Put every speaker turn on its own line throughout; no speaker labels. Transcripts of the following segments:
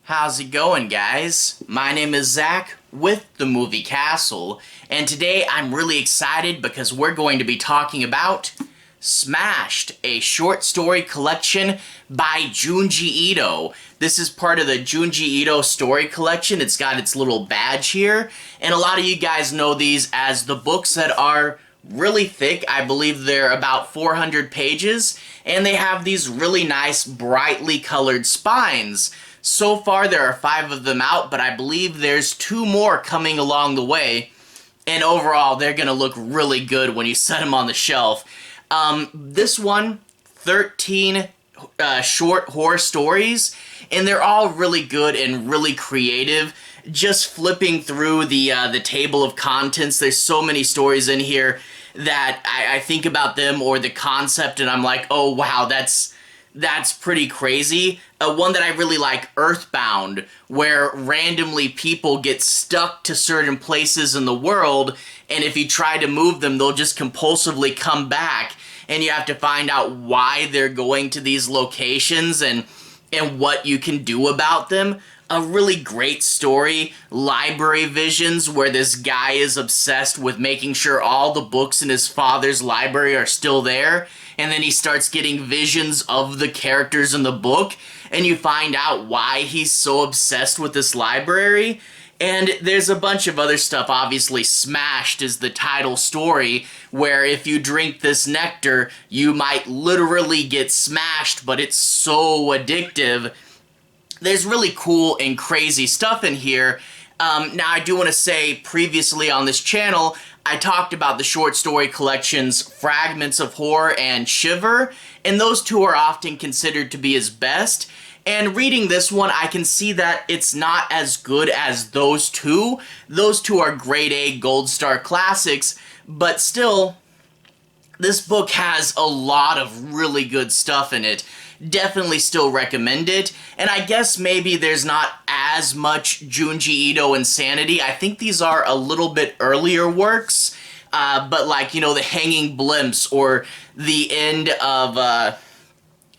How's it going, guys? My name is Zach with the Movie Castle, and today I'm really excited because we're going to be talking about Smashed, a short story collection by Junji Ito. This is part of the Junji Ito Story Collection. It's got its little badge here, and a lot of you guys know these as the books that are really thick. I believe they're about 400 pages, and they have these really nice brightly colored spines. So far there are 5 of them out, but I believe there's 2 more coming along the way, and overall they're gonna look really good when you set them on the shelf. This one, 13 short horror stories, and they're all really good and really creative. Just flipping through the table of contents, there's so many stories in here that I think about them or the concept and I'm like, oh wow, that's pretty crazy. One that I really like, Earthbound, where randomly people get stuck to certain places in the world, and if you try to move them, they'll just compulsively come back, and you have to find out why they're going to these locations and what you can do about them. A really great story. Library visions, where this guy is obsessed with making sure all the books in his father's library are still there, and then he starts getting visions of the characters in the book, and you find out why he's so obsessed with this library. And there's a bunch of other stuff. Obviously, Smashed is the title story, where if you drink this nectar, you might literally get smashed, but it's so addictive. There's really cool and crazy stuff in here. Now, I do want to say, previously on this channel, I talked about the short story collections Fragments of Horror and Shiver, and those 2 are often considered to be his best. And reading this one, I can see that it's not as good as those 2. Those 2 are grade A gold star classics, but still, this book has a lot of really good stuff in it. Definitely still recommend it, and I guess maybe there's not as much Junji Ito insanity. I think these are a little bit earlier works, but like, you know, the Hanging Blimps or the end of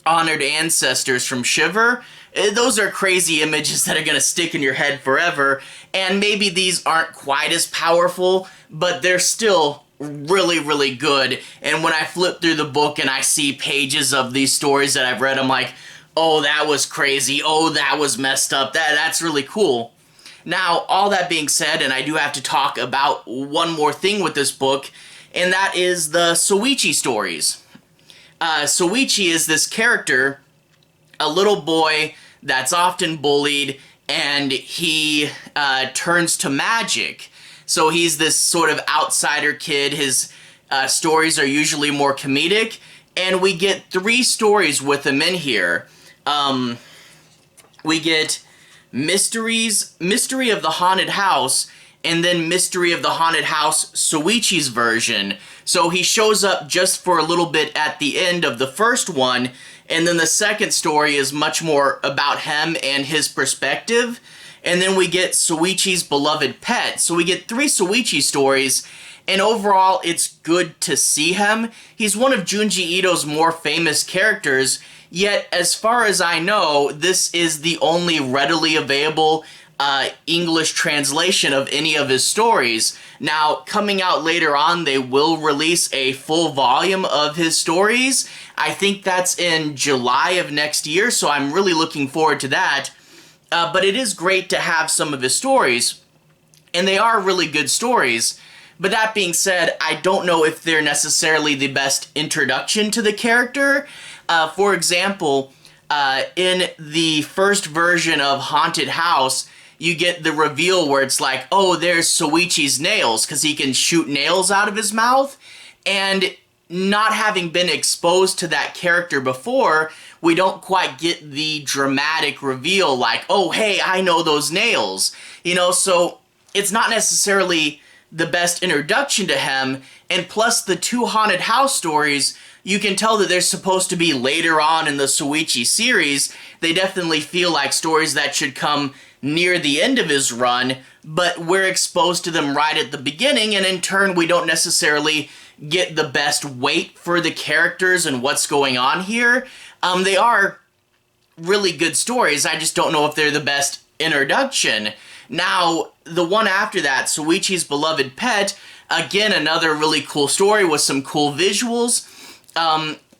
Honored Ancestors from Shiver, those are crazy images that are gonna stick in your head forever, and maybe these aren't quite as powerful, but they're still really good. And when I flip through the book and I see pages of these stories that I've read, I'm like, oh, that was crazy, oh, that was messed up, that's really cool. Now, all that being said, and I do have to talk about one more thing with this book, and that is the Soichis stories. Soichi is this character, a little boy that's often bullied, and he turns to magic. So he's this sort of outsider kid. His stories are usually more comedic, and we get 3 stories with him in here. We get Mystery of the Haunted House, and then Mystery of the Haunted House Soichi's version. So he shows up just for a little bit at the end of the first one, and then the second story is much more about him and his perspective. And then we get Soichis Beloved Pet. So we get 3 Soichi stories, and overall it's good to see him. He's one of Junji Ito's more famous characters, yet as far as I know, this is the only readily available English translation of any of his stories. Now, coming out later on, they will release a full volume of his stories. I think that's in July of next year, so I'm really looking forward to that. But it is great to have some of his stories, and they are really good stories. But that being said, I don't know if they're necessarily the best introduction to the character. For example, in the first version of Haunted House, you get the reveal where it's like, oh, there's Soichi's nails, because he can shoot nails out of his mouth. And not having been exposed to that character before, we don't quite get the dramatic reveal like, oh, hey, I know those nails. You know, so it's not necessarily the best introduction to him, and plus the 2 Haunted House stories, you can tell that they're supposed to be later on in the Soichi series. They definitely feel like stories that should come near the end of his run, but we're exposed to them right at the beginning, and in turn we don't necessarily get the best weight for the characters and what's going on here. They are really good stories. I just don't know if they're the best introduction. Now, the one after that, Soichis Beloved Pet, again, another really cool story with some cool visuals.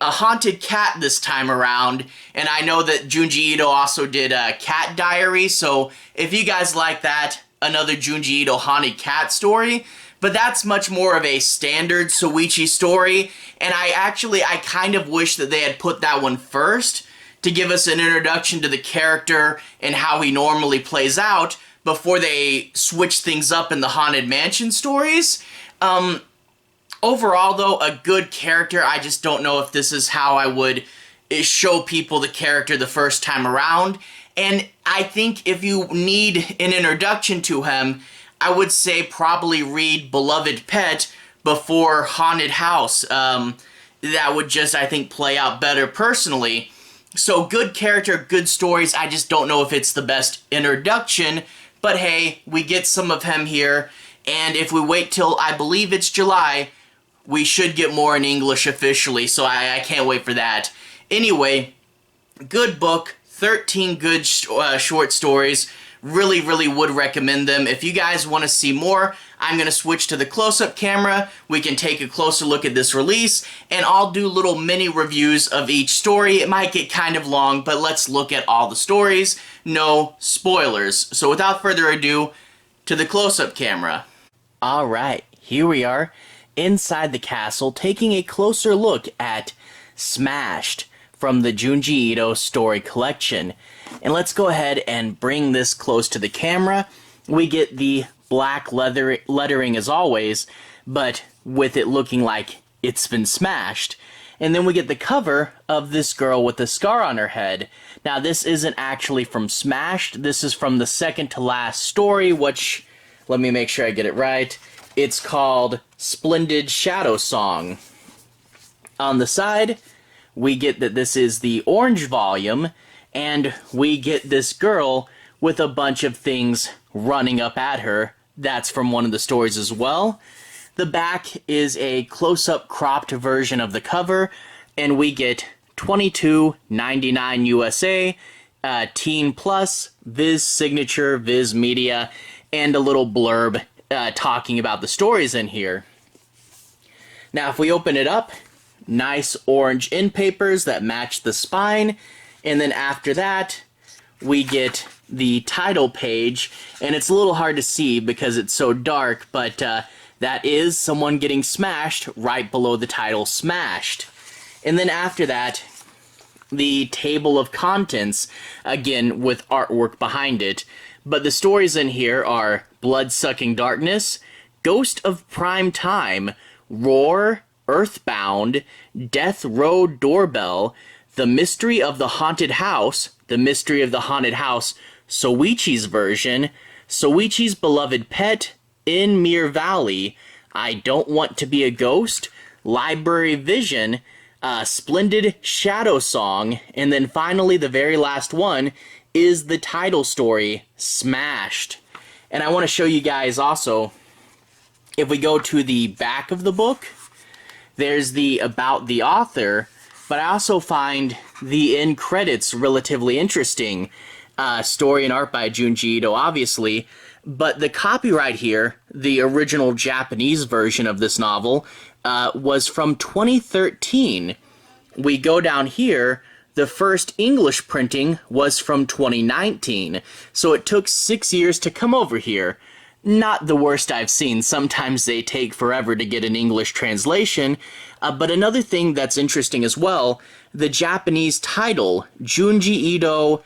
A haunted cat this time around, and I know that Junji Ito also did a Cat Diary, so if you guys like that, another Junji Ito haunted cat story. But that's much more of a standard Soichi story, and I kind of wish that they had put that one first to give us an introduction to the character and how he normally plays out before they switch things up in the Haunted Mansion stories. Overall, though, a good character. I just don't know if this is how I would show people the character the first time around. And I think if you need an introduction to him, I would say probably read Beloved Pet before Haunted House. That would just, I think, play out better personally. So good character, good stories. I just don't know if it's the best introduction. But hey, we get some of him here. And if we wait till, I believe it's July, we should get more in English officially, so I can't wait for that. Anyway, good book, 13 good short stories. Really, really would recommend them. If you guys want to see more, I'm going to switch to the close-up camera. We can take a closer look at this release, and I'll do little mini reviews of each story. It might get kind of long, but let's look at all the stories. No spoilers. So without further ado, to the close-up camera. Alright, here we are inside the castle, taking a closer look at Smashed from the Junji Ito Story Collection. And let's go ahead and bring this close to the camera. We get the black lettering as always, but with it looking like it's been smashed. And then we get the cover of this girl with the scar on her head. Now this isn't actually from Smashed, this is from the second to last story, which, let me make sure I get it right. It's called Splendid Shadow Song. On the side, we get that this is the orange volume, and we get this girl with a bunch of things running up at her. That's from one of the stories as well. The back is a close-up cropped version of the cover, and we get $22.99 USA, Teen Plus, Viz Signature, Viz Media, and a little blurb talking about the stories in here. Now if we open it up, nice orange end papers that match the spine, and then after that we get the title page, and it's a little hard to see because it's so dark, but that is someone getting smashed right below the title Smashed. And then after that, the table of contents, again with artwork behind it. But the stories in here are Bloodsucking Darkness, Ghost of Prime Time, Roar, Earthbound, Death Row Doorbell, The Mystery of the Haunted House, The Mystery of the Haunted House, Soichi's version, Soichi's Beloved Pet, In Mere Valley, I Don't Want to Be a Ghost, Library Vision, Splendid Shadow Song, and then finally the very last one is the title story, Smashed. And I want to show you guys also, if we go to the back of the book, there's the about the author, but I also find the end credits relatively interesting. Story and art by Junji Ito, obviously, but the copyright here, the original Japanese version of this novel, was from 2013. We go down here, the first English printing was from 2019, so it took 6 years to come over here. Not the worst I've seen. Sometimes they take forever to get an English translation, but another thing that's interesting as well, the Japanese title, Junji Ito,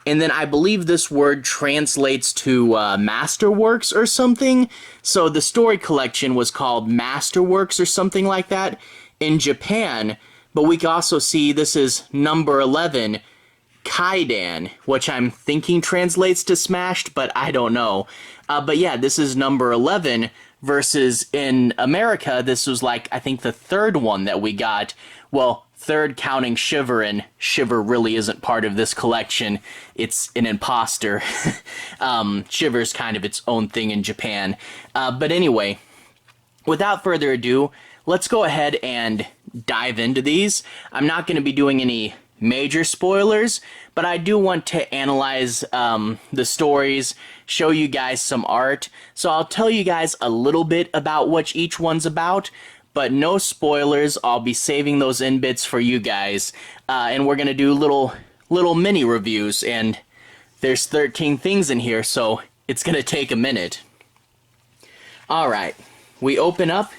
and then I believe this word translates to Masterworks or something. So the story collection was called Masterworks or something like that in Japan. But we can also see this is number 11, Kaidan, which I'm thinking translates to Smashed, but I don't know. But yeah, this is number 11 versus in America, this was like, I think the third one that we got. Well, third counting Shiver, and Shiver really isn't part of this collection. It's an imposter. Shiver's kind of its own thing in Japan. But anyway, without further ado, let's go ahead and dive into these. I'm not going to be doing any major spoilers, but I do want to analyze the stories, show you guys some art, so I'll tell you guys a little bit about what each one's about, but no spoilers. I'll be saving those in bits for you guys, and we're gonna do little mini reviews, and there's 13 things in here, so it's gonna take a minute. Alright, we open up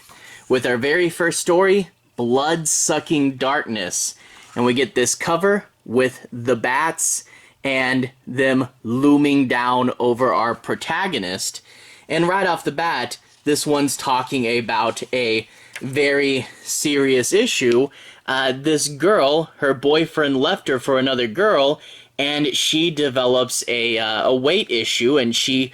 with our very first story, Bloodsucking Darkness. And we get this cover with the bats and them looming down over our protagonist. And right off the bat, this one's talking about a very serious issue. This girl, her boyfriend left her for another girl, and she develops a weight issue, and she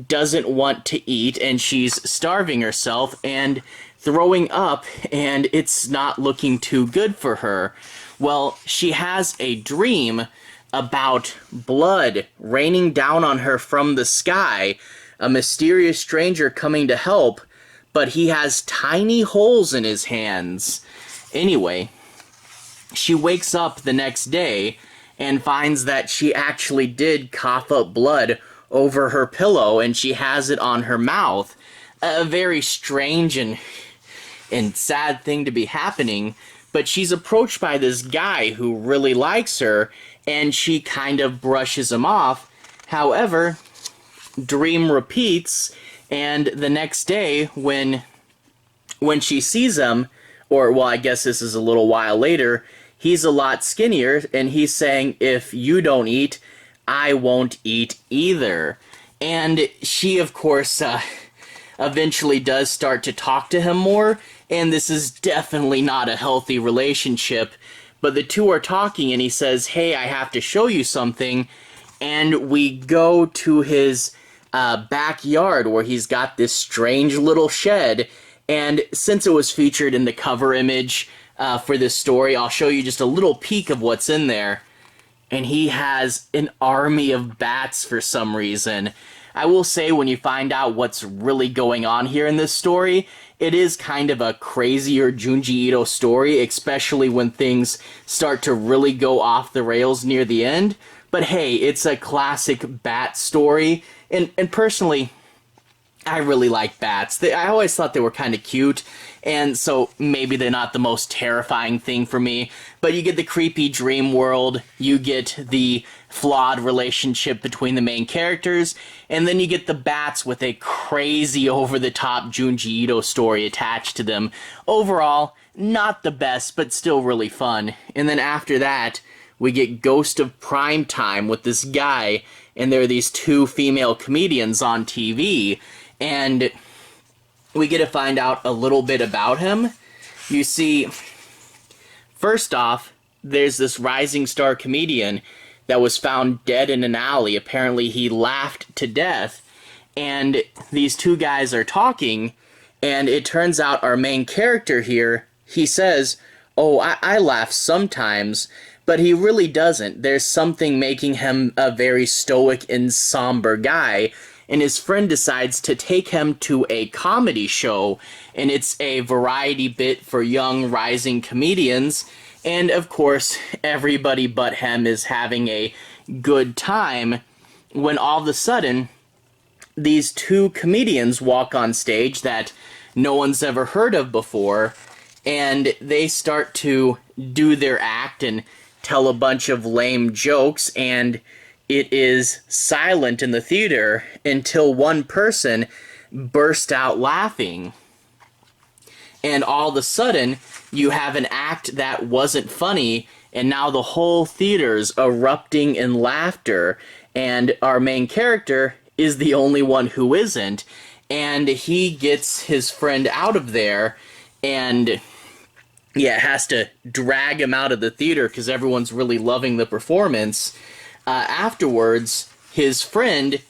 doesn't want to eat, and she's starving herself and throwing up, and it's not looking too good for her. Well, she has a dream about blood raining down on her from the sky, a mysterious stranger coming to help, but he has tiny holes in his hands. Anyway, she wakes up the next day and finds that she actually did cough up blood over her pillow, and she has it on her mouth. A very strange and sad thing to be happening. But she's approached by this guy who really likes her, and she kind of brushes him off. However, dream repeats, and the next day when she sees him, or well, I guess this is a little while later, he's a lot skinnier, and he's saying, if you don't eat, I won't eat either. And she, of course, eventually does start to talk to him more, and this is definitely not a healthy relationship, but the two are talking, and he says, hey, I have to show you something, and we go to his backyard where he's got this strange little shed, and since it was featured in the cover image for this story, I'll show you just a little peek of what's in there, and he has an army of bats for some reason. I will say, when you find out what's really going on here in this story, it is kind of a crazier Junji Ito story, especially when things start to really go off the rails near the end. But hey, it's a classic bat story, and personally, I really like bats. I always thought they were kind of cute, and so maybe they're not the most terrifying thing for me, but you get the creepy dream world, you get the flawed relationship between the main characters, and then you get the bats with a crazy over-the-top Junji Ito story attached to them. Overall, not the best, but still really fun. And then after that, we get Ghost of Prime Time with this guy, and there are these two female comedians on TV, and we get to find out a little bit about him. You see, first off, there's this rising star comedian that was found dead in an alley. Apparently he laughed to death, and these two guys are talking, and it turns out our main character here, he says, oh, I laugh sometimes, but he really doesn't. There's something making him a very stoic and somber guy, and his friend decides to take him to a comedy show, and it's a variety bit for young rising comedians, and of course everybody but him is having a good time, when all of a sudden these two comedians walk on stage that no one's ever heard of before, and they start to do their act and tell a bunch of lame jokes, and it is silent in the theater until one person burst out laughing. And all of a sudden, you have an act that wasn't funny, and now the whole theater's erupting in laughter, and our main character is the only one who isn't, and he gets his friend out of there, and yeah, has to drag him out of the theater because everyone's really loving the performance. Afterwards, his friend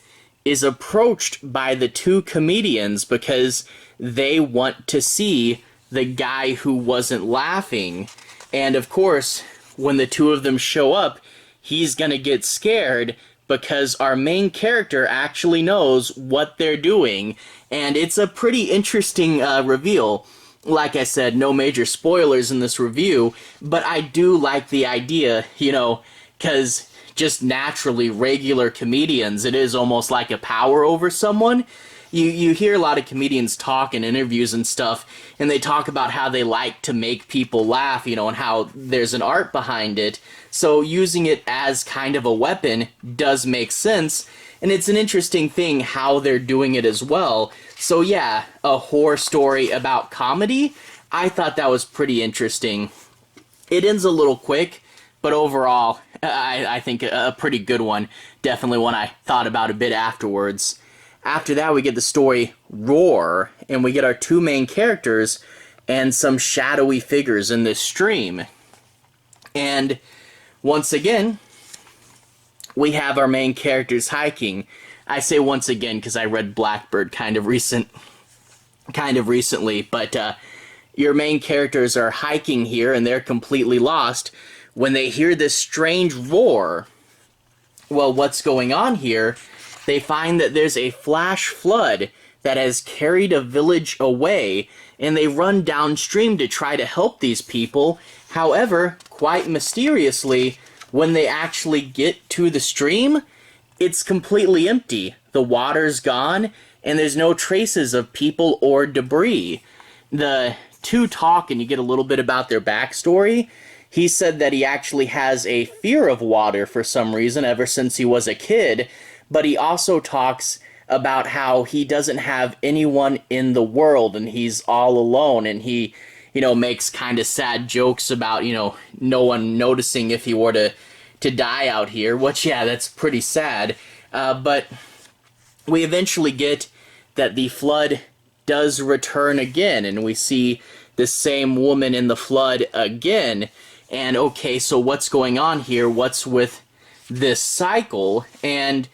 is approached by the two comedians because they want to see the guy who wasn't laughing. And of course, when the two of them show up, he's gonna get scared because our main character actually knows what they're doing. And it's a pretty interesting reveal. like I said, no major spoilers in this review, but I do like the idea, you know, because just naturally regular comedians, it is almost like a power over someone. You hear a lot of comedians talk in interviews and stuff, and they talk about how they like to make people laugh, you know, and how there's an art behind it. So using it as kind of a weapon does make sense, and it's an interesting thing how they're doing it as well. So yeah, a horror story about comedy, I thought that was pretty interesting. It ends a little quick, but overall, I think a pretty good one. Definitely one I thought about a bit afterwards. After that, we get the story Roar, and we get our two main characters and some shadowy figures in this stream. And once again, we have our main characters hiking. I say once again because I read Blackbird kind of recently, but your main characters are hiking here, and they're completely lost when they hear this strange roar. Well, what's going on here? They find that there's a flash flood that has carried a village away, and they run downstream to try to help these people. However, quite mysteriously, when they actually get to the stream, it's completely empty. The water's gone, and there's no traces of people or debris. The two talk, and you get a little bit about their backstory. He said that he actually has a fear of water for some reason ever since he was a kid, but he also talks about how he doesn't have anyone in the world and he's all alone, and he, you know, makes kind of sad jokes about, you know, no one noticing if he were to die out here, which, yeah, that's pretty sad. But we eventually get that the flood does return again, and we see the same woman in the flood again. And okay, so what's going on here? What's with this cycle? And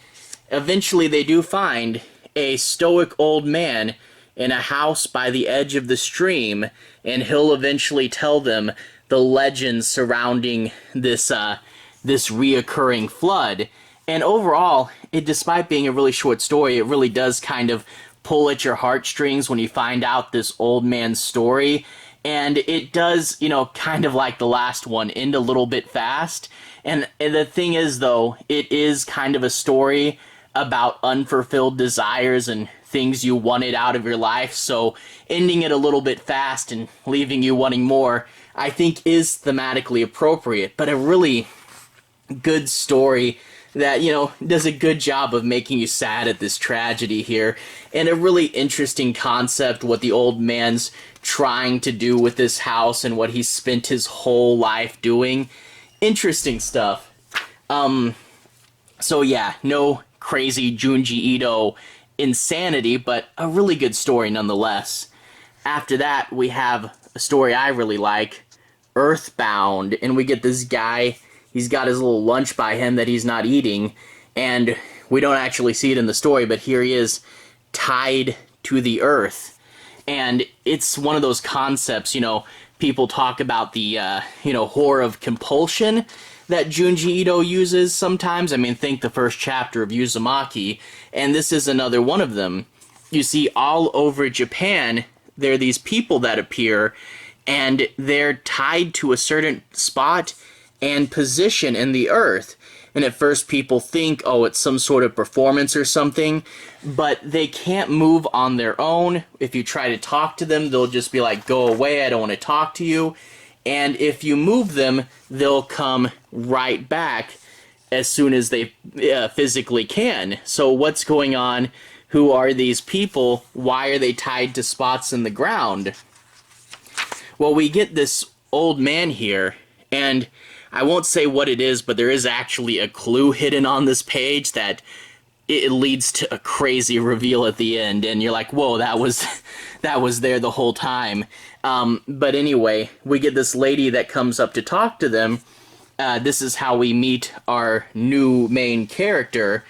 eventually they do find a stoic old man in a house by the edge of the stream, and he'll eventually tell them the legends surrounding this reoccurring flood. And overall, despite being a really short story, it really does kind of pull at your heartstrings when you find out this old man's story. And it does, you know, kind of like the last one, end a little bit fast. And the thing is, though, it is kind of a story about unfulfilled desires and things you wanted out of your life. So ending it a little bit fast and leaving you wanting more, I think is thematically appropriate. But a really good story that, you know, does a good job of making you sad at this tragedy here. And a really interesting concept, what the old man's trying to do with this house and what he's spent his whole life doing. Interesting stuff. So yeah, no crazy Junji Ito insanity, but a really good story nonetheless. After that, we have a story I really like, Earthbound, and we get this guy. He's got his little lunch by him that he's not eating, and we don't actually see it in the story, but here he is, tied to the earth. And it's one of those concepts, you know, people talk about the, horror of compulsion that Junji Ito uses sometimes. I mean, think the first chapter of Uzumaki, and this is another one of them. You see, all over Japan, there are these people that appear, and they're tied to a certain spot and position in the earth. And at first people think, oh, it's some sort of performance or something, but they can't move on their own. If you try to talk to them, they'll just be like, go away, I don't want to talk to you. And if you move them, they'll come right back as soon as they physically can. So what's going on? Who are these people? Why are they tied to spots in the ground? Well, we get this old man here, and I won't say what it is, but there is actually a clue hidden on this page that it leads to a crazy reveal at the end, and you're like, whoa, that was there the whole time. But anyway, we get this lady that comes up to talk to them. This is how we meet our new main character,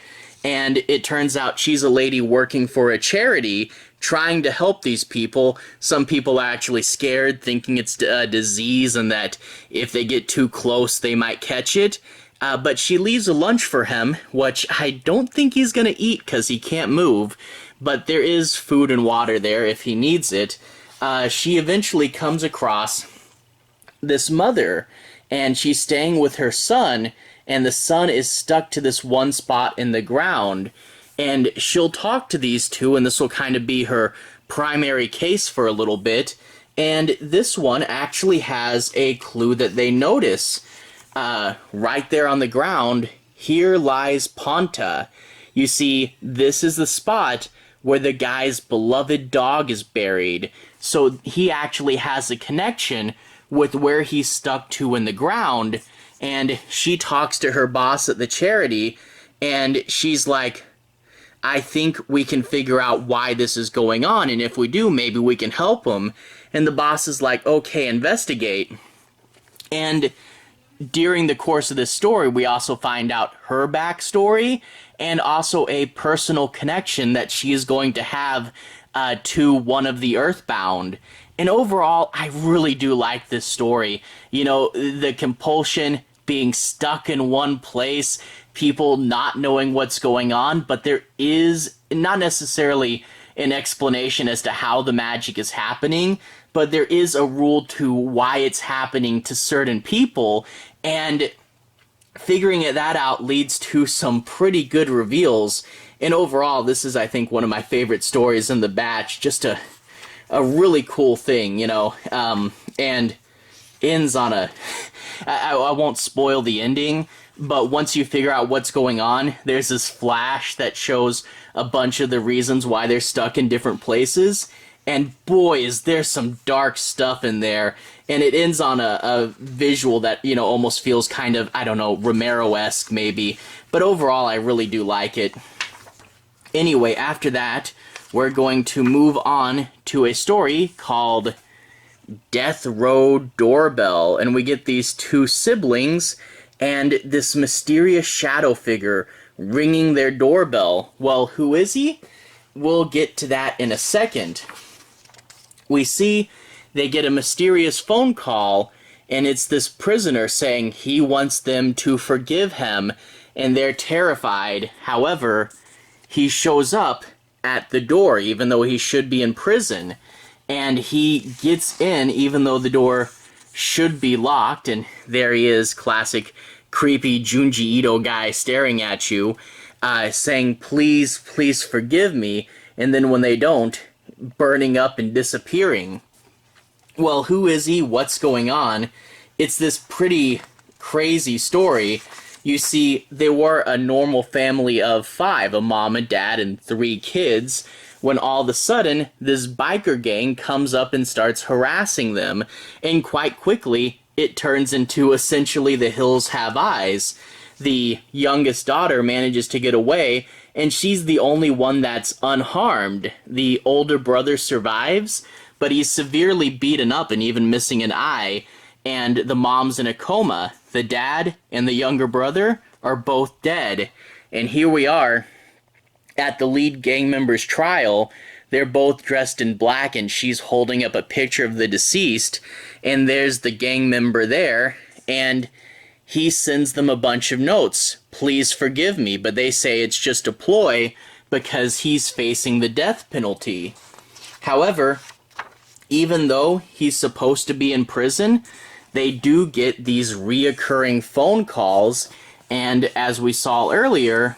and it turns out she's a lady working for a charity trying to help these people. Some people are actually scared, thinking it's a disease and that if they get too close, they might catch it. But she leaves a lunch for him, which I don't think he's going to eat because he can't move. But there is food and water there if he needs it. she eventually comes across this mother, and she's staying with her son, and the son is stuck to this one spot in the ground, and she'll talk to these two, and this will kind of be her primary case for a little bit, and this one actually has a clue that they notice. Right there on the ground, here lies Ponta. You see, this is the spot where the guy's beloved dog is buried, so he actually has a connection with where he's stuck to in the ground, and she talks to her boss at the charity, and she's like, I think we can figure out why this is going on, and if we do, maybe we can help him. And the boss is like, okay, investigate. And during the course of this story, we also find out her backstory, and also a personal connection that she is going to have to one of the Earthbound. And overall, I really do like this story. You know, the compulsion, being stuck in one place, people not knowing what's going on, but there is not necessarily an explanation as to how the magic is happening, but there is a rule to why it's happening to certain people, and figuring that out leads to some pretty good reveals. And overall, this is, I think, one of my favorite stories in the batch. Just a really cool thing, you know, and ends on a... I won't spoil the ending, but once you figure out what's going on, there's this flash that shows a bunch of the reasons why they're stuck in different places, and boy, is there some dark stuff in there, and it ends on a visual that, you know, almost feels kind of, I don't know, Romero-esque maybe, but overall I really do like it. Anyway, after that, we're going to move on to a story called Death Row Doorbell, and we get these two siblings and this mysterious shadow figure ringing their doorbell. Well, who is he? We'll get to that in a second. We see they get a mysterious phone call, and it's this prisoner saying he wants them to forgive him, and they're terrified. However, he shows up at the door, even though he should be in prison, and he gets in even though the door should be locked, and there he is, classic creepy Junji Ito guy staring at you, saying, please, please forgive me, and then when they don't, burning up and disappearing. Well, who is he? What's going on? It's this pretty crazy story. You see, they were a normal family of 5, a mom, a dad, and 3 kids, when all of a sudden, this biker gang comes up and starts harassing them, and quite quickly, it turns into essentially The Hills Have Eyes. The youngest daughter manages to get away, and she's the only one that's unharmed. The older brother survives, but he's severely beaten up and even missing an eye, and the mom's in a coma. The dad and the younger brother are both dead, and here we are at the lead gang member's trial. They're both dressed in black, and she's holding up a picture of the deceased, and there's the gang member there, and he sends them a bunch of notes. Please forgive me, but they say it's just a ploy because he's facing the death penalty. However, even though he's supposed to be in prison, they do get these reoccurring phone calls, and as we saw earlier,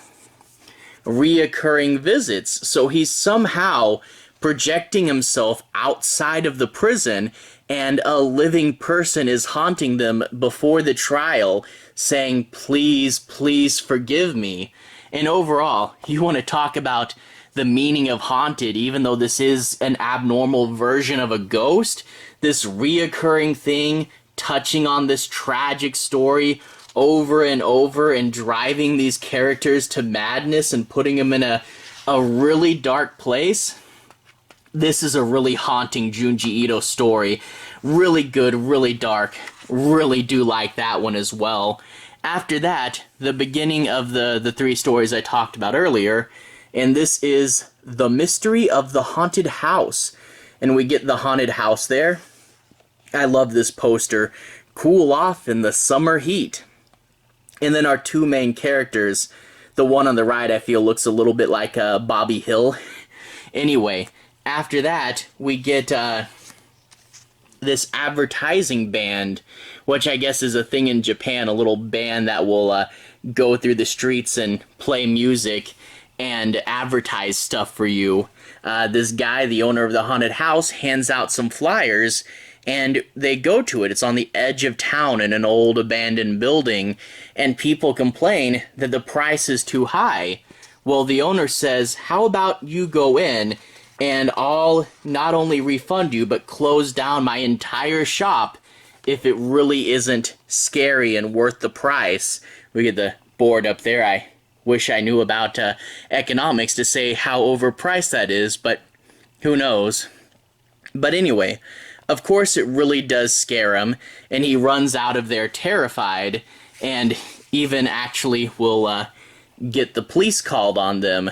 reoccurring visits. So he's somehow projecting himself outside of the prison, and a living person is haunting them before the trial, saying, please, please forgive me. And overall, you want to talk about the meaning of haunted, even though this is an abnormal version of a ghost, this reoccurring thing, touching on this tragic story over and over and driving these characters to madness and putting them in a really dark place. This is a really haunting Junji Ito story. Really good, really dark. Really do like that one as well. After that, the beginning of the 3 stories I talked about earlier, and this is The Mystery of the Haunted House. And we get the haunted house there. I love this poster. Cool off in the summer heat. And then our 2 main characters, the one on the right I feel looks a little bit like Bobby Hill. Anyway, after that, we get this advertising band, which I guess is a thing in Japan, a little band that will go through the streets and play music and advertise stuff for you. This guy, the owner of the haunted house, hands out some flyers, and they go to it. It's on the edge of town in an old abandoned building, and people complain that the price is too high. Well, the owner says, how about you go in and I'll not only refund you, but close down my entire shop if it really isn't scary and worth the price. We get the board up there. I wish I knew about economics to say how overpriced that is, but who knows. But anyway, of course it really does scare him, and he runs out of there terrified, and even actually will get the police called on them.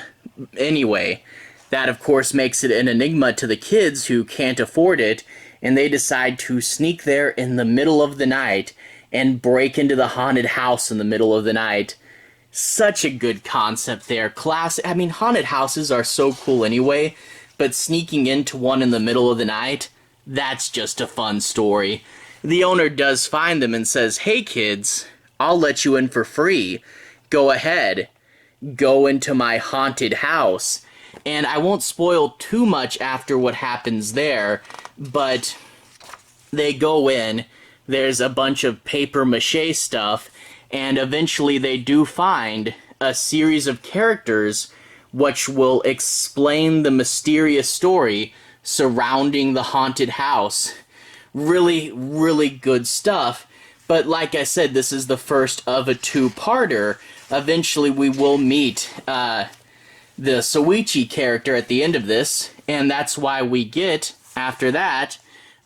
Anyway, that of course makes it an enigma to the kids who can't afford it, and they decide to sneak there in the middle of the night and break into the haunted house in the middle of the night. Such a good concept there. I mean, haunted houses are so cool anyway, but sneaking into one in the middle of the night, that's just a fun story. The owner does find them and says, hey kids, I'll let you in for free. Go ahead. Go into my haunted house. And I won't spoil too much after what happens there, but they go in, there's a bunch of papier-mâché stuff, and eventually they do find a series of characters which will explain the mysterious story surrounding the haunted house. Really, really good stuff. But like I said, this is the first of a two-parter. Eventually we will meet the Soichi character at the end of this, and that's why we get, after that,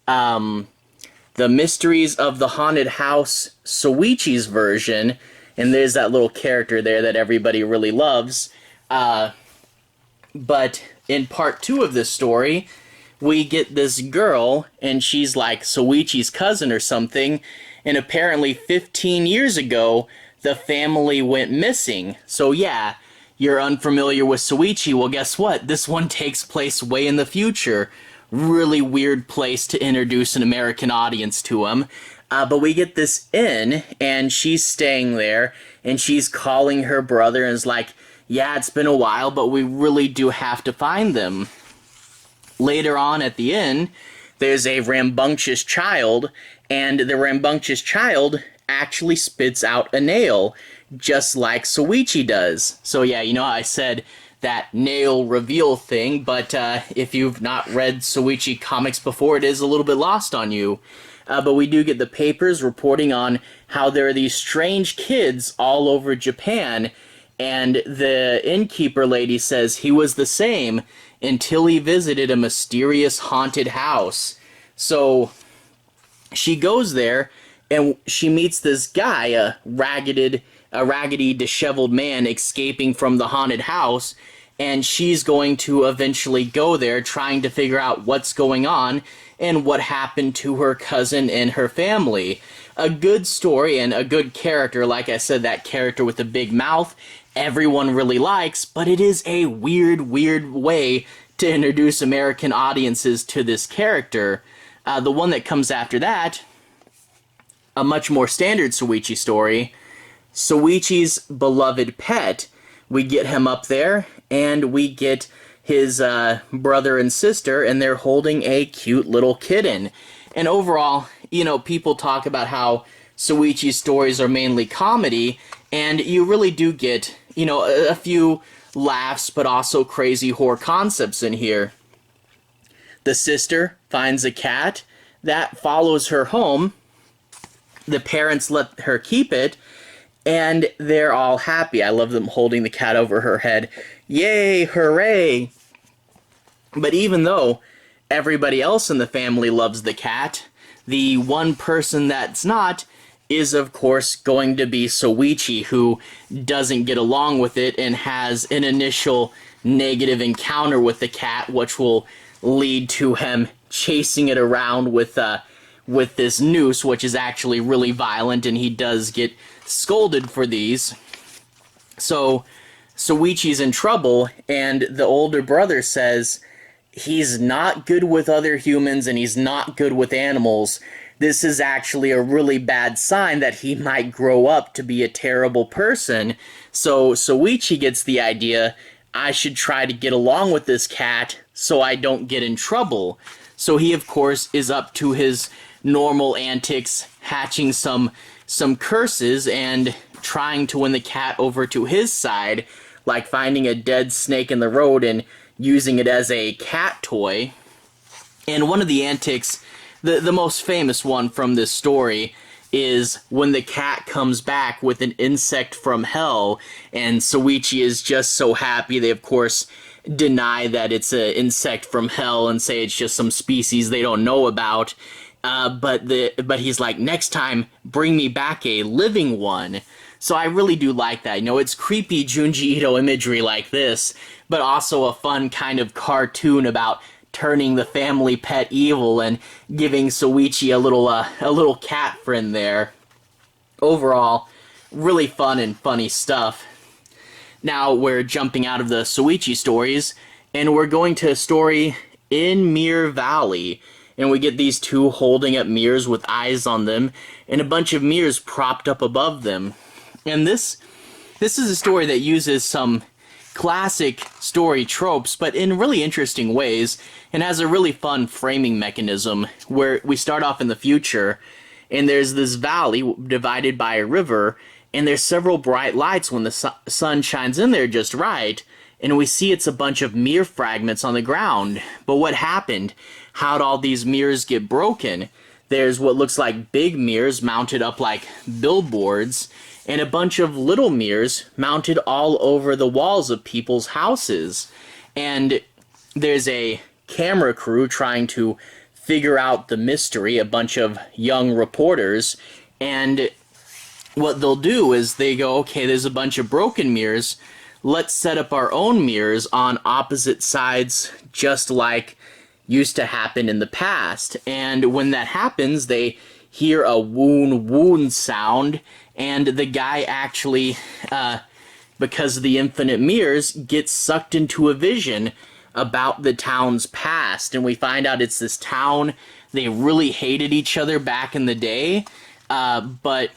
the Mysteries of the Haunted House Soichi's version, and there's that little character there that everybody really loves. But in part 2 of this story, we get this girl, and she's like Soichi's cousin or something, and apparently 15 years ago, the family went missing. So yeah, you're unfamiliar with Soichi, well guess what? This one takes place way in the future. Really weird place to introduce an American audience to him. But we get this inn, and she's staying there, and she's calling her brother and is like, yeah, it's been a while, but we really do have to find them. Later on at the inn, there's a rambunctious child, and the rambunctious child actually spits out a nail, just like Soichi does. So yeah, you know how I said that nail reveal thing, but if you've not read Soichi comics before, it is a little bit lost on you. But we do get the papers reporting on how there are these strange kids all over Japan, and the innkeeper lady says he was the same until he visited a mysterious haunted house. So she goes there, and she meets this guy, a raggedy, disheveled man escaping from the haunted house, and she's going to eventually go there trying to figure out what's going on and what happened to her cousin and her family. A good story and a good character. Like I said, that character with the big mouth, everyone really likes, but it is a weird way to introduce American audiences to this character. The one that comes after that, a much more standard Soichi story, Soichis Beloved Pet. We get him up there, and we get his brother and sister, and they're holding a cute little kitten. And overall, you know, people talk about how Soichi's stories are mainly comedy, and you really do get, you know, a few laughs, but also crazy horror concepts in here. The sister finds a cat that follows her home. The parents let her keep it, and they're all happy. I love them holding the cat over her head. Yay, hooray! But even though everybody else in the family loves the cat, the one person that's not is, of course, going to be Soichi, who doesn't get along with it and has an initial negative encounter with the cat, which will lead to him chasing it around with this noose, which is actually really violent, and he does get scolded for these. So Soichi's in trouble, and the older brother says, he's not good with other humans and he's not good with animals. This is actually a really bad sign that he might grow up to be a terrible person. So Soichi gets the idea, I should try to get along with this cat so I don't get in trouble. So he, of course, is up to his normal antics, hatching some curses and trying to win the cat over to his side, like finding a dead snake in the road and using it as a cat toy. And one of the antics, the most famous one from this story, is when the cat comes back with an insect from hell, and Soichi is just so happy. They, of course, deny that it's an insect from hell and say it's just some species they don't know about. But he's like, next time, bring me back a living one. So I really do like that. You know, it's creepy Junji Ito imagery like this, but also a fun kind of cartoon about turning the family pet evil and giving Soichi a little cat friend there. Overall, really fun and funny stuff. Now we're jumping out of the Soichi stories, and we're going to a story in Mirror Valley. And we get these two holding up mirrors with eyes on them, and a bunch of mirrors propped up above them. And this is a story that uses some classic story tropes, but in really interesting ways, and has a really fun framing mechanism where we start off in the future, and there's this valley divided by a river, and there's several bright lights when the sun shines in there just right, and we see it's a bunch of mirror fragments on the ground. But what happened? How'd all these mirrors get broken? There's what looks like big mirrors mounted up like billboards, and a bunch of little mirrors mounted all over the walls of people's houses. And there's a camera crew trying to figure out the mystery, a bunch of young reporters, and what they'll do is they go, okay, there's a bunch of broken mirrors, let's set up our own mirrors on opposite sides, just like used to happen in the past. And when that happens, they hear a woon sound, and the guy actually, because of the infinite mirrors, gets sucked into a vision about the town's past. And we find out it's this town, they really hated each other back in the day, but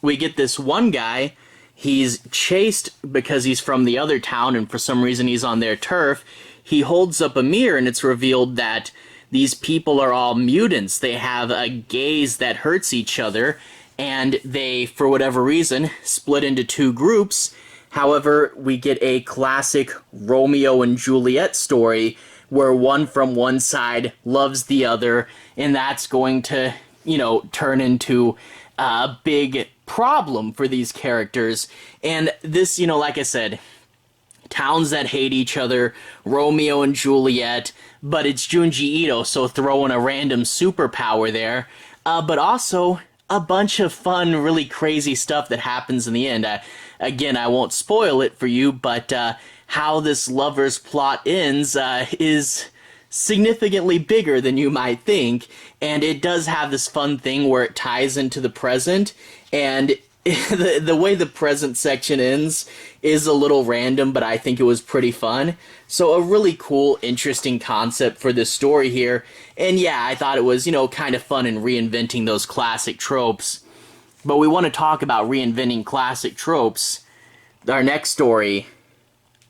we get this one guy, he's chased because he's from the other town, and for some reason he's on their turf. He holds up a mirror, and it's revealed that these people are all mutants. They have a gaze that hurts each other, and they, for whatever reason, split into two groups. However, we get a classic Romeo and Juliet story where one from one side loves the other, and that's going to, you know, turn into a big problem for these characters. And this, you know, like I said, towns that hate each other, Romeo and Juliet, but it's Junji Ito, so throw in a random superpower there. But also a bunch of fun, really crazy stuff that happens in the end. Again, I won't spoil it for you, but how this lover's plot ends is significantly bigger than you might think, and it does have this fun thing where it ties into the present, and the way the present section ends is a little random, but I think it was pretty fun. So a really cool, interesting concept for this story here. And yeah, I thought it was, you know, kind of fun in reinventing those classic tropes. But we want to talk about reinventing classic tropes. Our next story,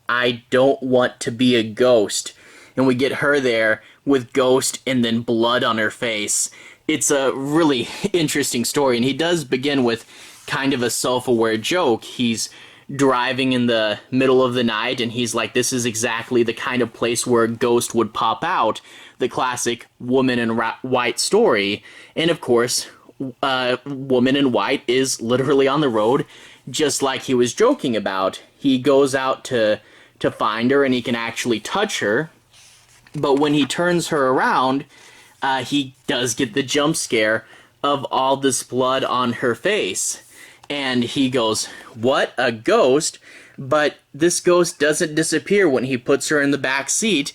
I Don't Want to Be a Ghost. And we get her there with ghost and then blood on her face. It's a really interesting story, and he does begin with kind of a self-aware joke. He's driving in the middle of the night, and he's like, this is exactly the kind of place where a ghost would pop out. The classic woman in white story. And of course, woman in white is literally on the road, just like he was joking about. He goes out to find her, and he can actually touch her. But when he turns her around, he does get the jump scare of all this blood on her face. And he goes, what, a ghost? But this ghost doesn't disappear when he puts her in the back seat.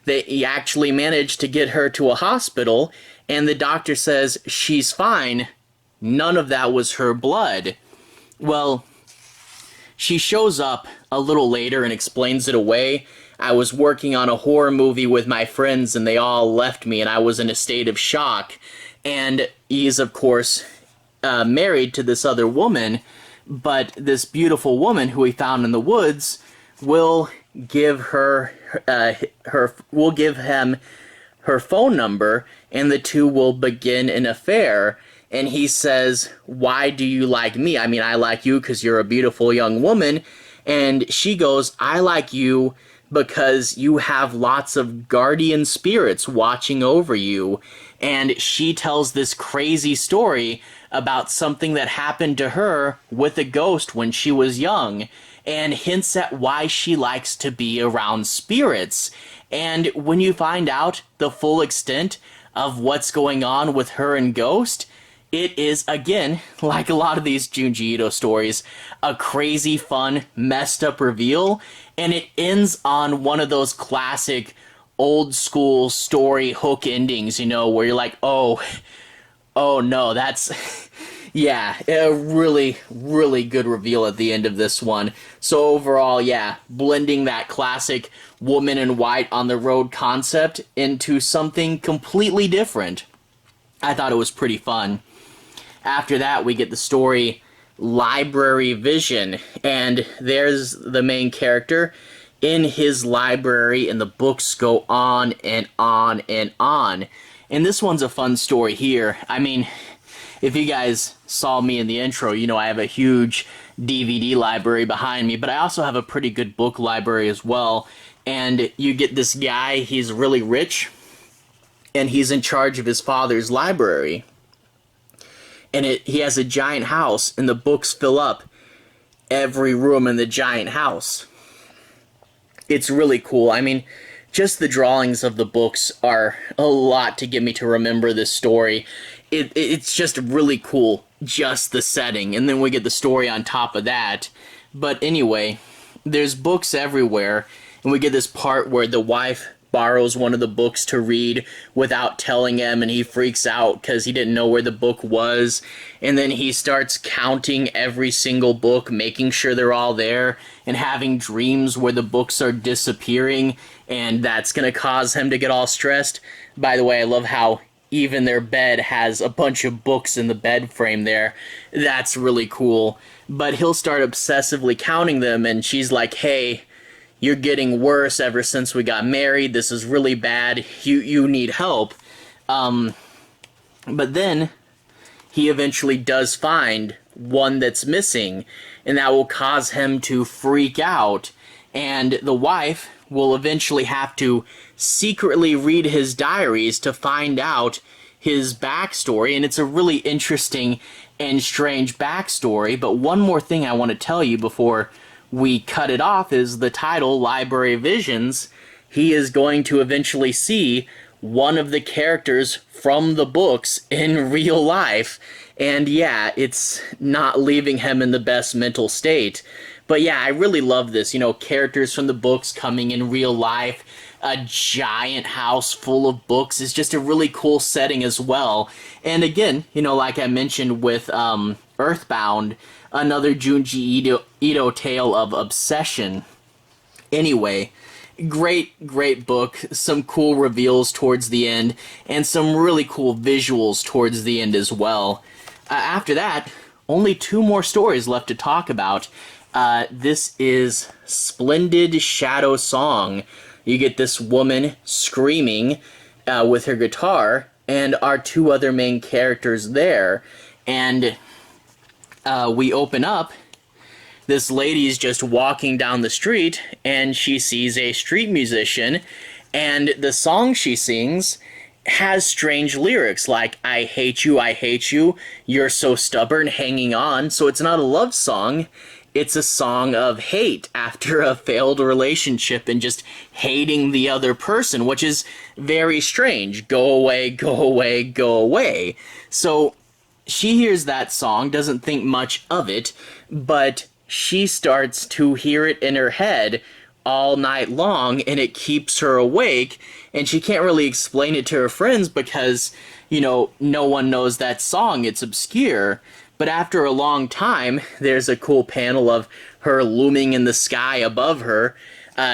He actually managed to get her to a hospital, and the doctor says she's fine. None of that was her blood. Well, she shows up a little later and explains it away. I was working on a horror movie with my friends and they all left me and I was in a state of shock. And he's, of course, married to this other woman, but this beautiful woman who he found in the woods will give him her phone number, and the two will begin an affair. And he says, "Why do you like me? I mean, I like you because you're a beautiful young woman." And she goes, "I like you because you have lots of guardian spirits watching over you." And she tells this crazy story about something that happened to her with a ghost when she was young, and hints at why she likes to be around spirits. And when you find out the full extent of what's going on with her and Ghost, it is, again, like a lot of these Junji Ito stories, a crazy, fun, messed up reveal, and it ends on one of those classic old school story hook endings, you know, where you're like, oh no, that's, yeah, a really, really good reveal at the end of this one. So overall, yeah, blending that classic woman in white on the road concept into something completely different. I thought it was pretty fun. After that, we get the story Library Vision, and there's the main character in his library, and the books go on and on and on. And this one's a fun story here. I mean, if you guys saw me in the intro, you know I have a huge DVD library behind me, but I also have a pretty good book library as well. And you get this guy, he's really rich, and he's in charge of his father's library. And he has a giant house, and the books fill up every room in the giant house. It's really cool. I mean, just the drawings of the books are a lot to get me to remember this story. It's just really cool, just the setting. And then we get the story on top of that. But anyway, there's books everywhere. And we get this part where the wife borrows one of the books to read without telling him, and he freaks out because he didn't know where the book was. And then he starts counting every single book, making sure they're all there, and having dreams where the books are disappearing, and that's going to cause him to get all stressed. By the way, I love how even their bed has a bunch of books in the bed frame there. That's really cool. But he'll start obsessively counting them, and she's like, "Hey, you're getting worse ever since we got married. This is really bad. You need help." But then he eventually does find one that's missing, and that will cause him to freak out. And the wife will eventually have to secretly read his diaries to find out his backstory. And it's a really interesting and strange backstory. But one more thing I want to tell you before we cut it off is the title, Library Visions. He is going to eventually see one of the characters from the books in real life. And yeah, it's not leaving him in the best mental state. But yeah, I really love this. You know, characters from the books coming in real life. A giant house full of books is just a really cool setting as well. And again, you know, like I mentioned with Earthbound, another Junji Ito tale of obsession. Anyway, great book, some cool reveals towards the end, and some really cool visuals towards the end as well. After that, only 2 more stories left to talk about. This is Splendid Shadow Song. You get this woman screaming with her guitar, and our 2 other main characters there, and we open up, this lady's just walking down the street, and she sees a street musician, and the song she sings has strange lyrics, like, I hate you, you're so stubborn, hanging on." So it's not a love song, it's a song of hate after a failed relationship and just hating the other person, which is very strange. Go away, go away, go away. So she hears that song, doesn't think much of it, but she starts to hear it in her head all night long, and it keeps her awake, and she can't really explain it to her friends because, you know, no one knows that song, it's obscure. But after a long time, there's a cool panel of her looming in the sky above her.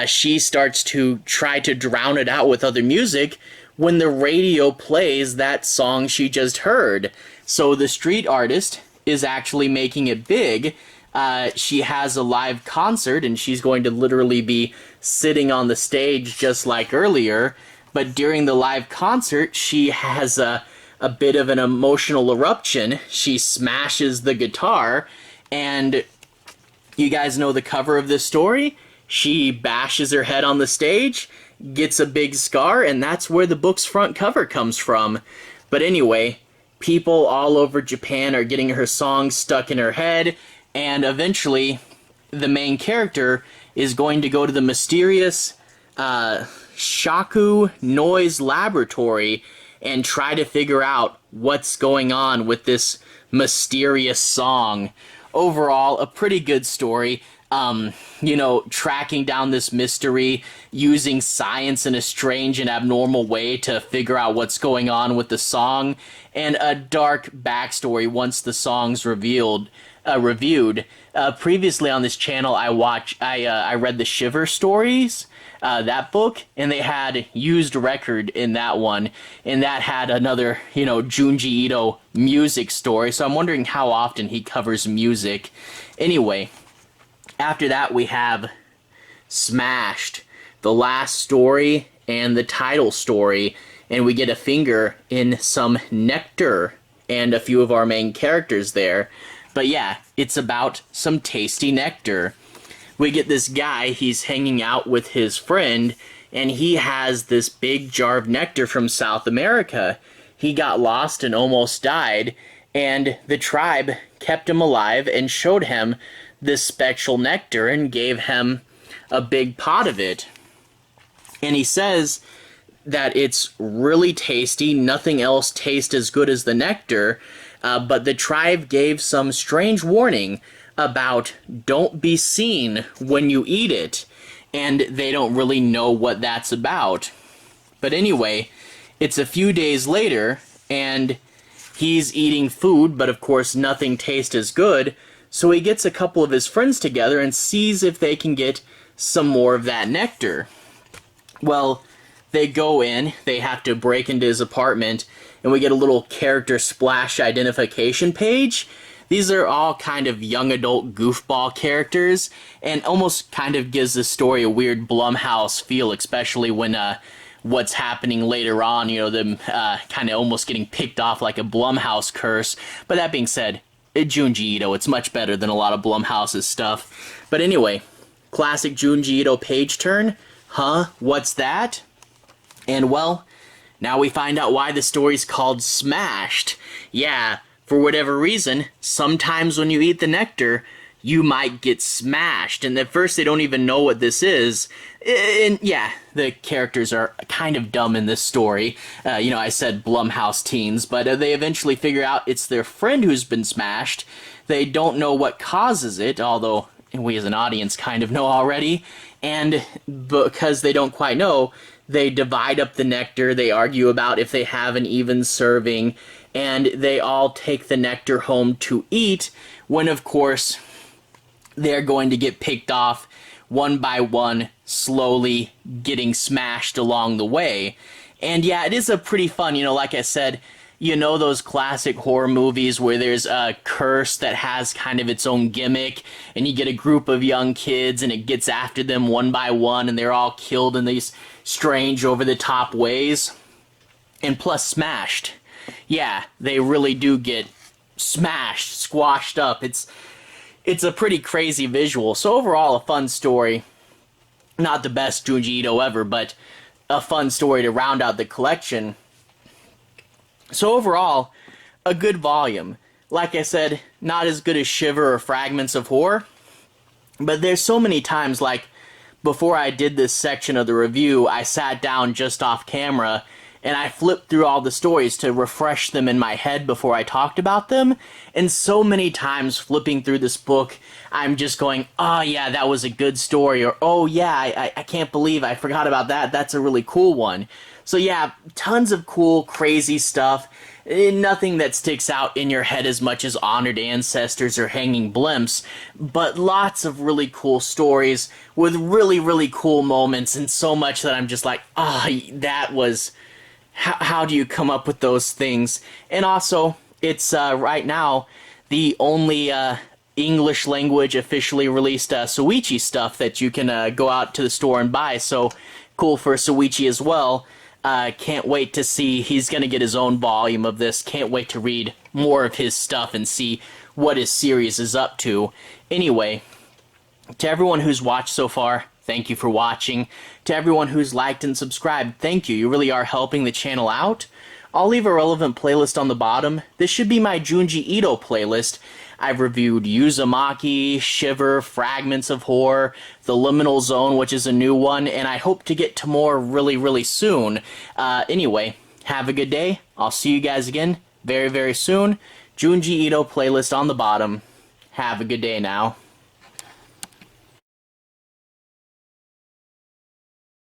She starts to try to drown it out with other music when the radio plays that song she just heard. So the street artist is actually making it big. She has a live concert, and she's going to literally be sitting on the stage just like earlier. But during the live concert, she has a bit of an emotional eruption. She smashes the guitar, and you guys know the cover of this story? She bashes her head on the stage, gets a big scar, and that's where the book's front cover comes from. But anyway, people all over Japan are getting her songs stuck in her head, and eventually the main character is going to go to the mysterious Shaku Noise Laboratory and try to figure out what's going on with this mysterious song. Overall, a pretty good story. Tracking down this mystery, using science in a strange and abnormal way to figure out what's going on with the song, and a dark backstory once the song's reviewed. Previously on this channel, I read the Shiver stories, that book, and they had Used Record in that one, and that had another, Junji Ito music story, so I'm wondering how often he covers music. Anyway, after that we have Smashed, the last story and the title story, and we get a finger in some nectar and a few of our main characters there. But yeah, it's about some tasty nectar. We get this guy, he's hanging out with his friend, and he has this big jar of nectar from South America. He got lost and almost died, and the tribe kept him alive and showed him this special nectar and gave him a big pot of it. And he says that it's really tasty, nothing else tastes as good as the nectar, but the tribe gave some strange warning about don't be seen when you eat it, and they don't really know what that's about. But anyway, it's a few days later, and he's eating food, but of course nothing tastes as good, so he gets a couple of his friends together and sees if they can get some more of that nectar. Well, they go in, they have to break into his apartment, and we get a little character splash identification page. These are all kind of young adult goofball characters, and almost kind of gives the story a weird Blumhouse feel, especially when what's happening later on, them kind of almost getting picked off like a Blumhouse curse. But that being said, Junji Ito, it's much better than a lot of Blumhouse's stuff. But anyway, classic Junji Ito page turn. Huh? What's that? And well, now we find out why the story's called Smashed. Yeah, for whatever reason, sometimes when you eat the nectar, you might get smashed. And at first they don't even know what this is. And yeah, the characters are kind of dumb in this story. I said Blumhouse teens, but they eventually figure out it's their friend who's been smashed. They don't know what causes it, although we as an audience kind of know already. And because they don't quite know, they divide up the nectar, they argue about if they have an even serving, and they all take the nectar home to eat, when of course they're going to get picked off one by one, slowly getting smashed along the way. And yeah, it is a pretty fun, like I said, those classic horror movies where there's a curse that has kind of its own gimmick, and you get a group of young kids and it gets after them one by one, and they're all killed in these strange over-the-top ways. And plus smashed. Yeah, they really do get smashed, squashed up. It's a pretty crazy visual. So overall, a fun story. Not the best Junji Ito ever, but a fun story to round out the collection. So overall, a good volume. Like I said, not as good as Shiver or Fragments of Horror, but there's so many times, like, before I did this section of the review, I sat down just off camera, and I flipped through all the stories to refresh them in my head before I talked about them, and so many times flipping through this book, I'm just going, oh yeah, that was a good story, or oh yeah, I can't believe I forgot about that, that's a really cool one. So yeah, tons of cool, crazy stuff, Nothing that sticks out in your head as much as Honored Ancestors or Hanging Blimps, but lots of really cool stories with really, really cool moments, and so much that I'm just like, that was... How do you come up with those things? And also, it's right now the only English language officially released Soichi stuff that you can go out to the store and buy, so cool for Soichi as well. Can't wait to see, he's gonna get his own volume of this, can't wait to read more of his stuff and see what his series is up to. Anyway, to everyone who's watched so far, thank you for watching. To everyone who's liked and subscribed, thank you. You really are helping the channel out. I'll leave a relevant playlist on the bottom. This should be my Junji Ito playlist. I've reviewed Uzumaki, Shiver, Fragments of Horror, The Liminal Zone, which is a new one, and I hope to get to more really, really soon. Anyway, have a good day. I'll see you guys again very, very soon. Junji Ito playlist on the bottom. Have a good day now.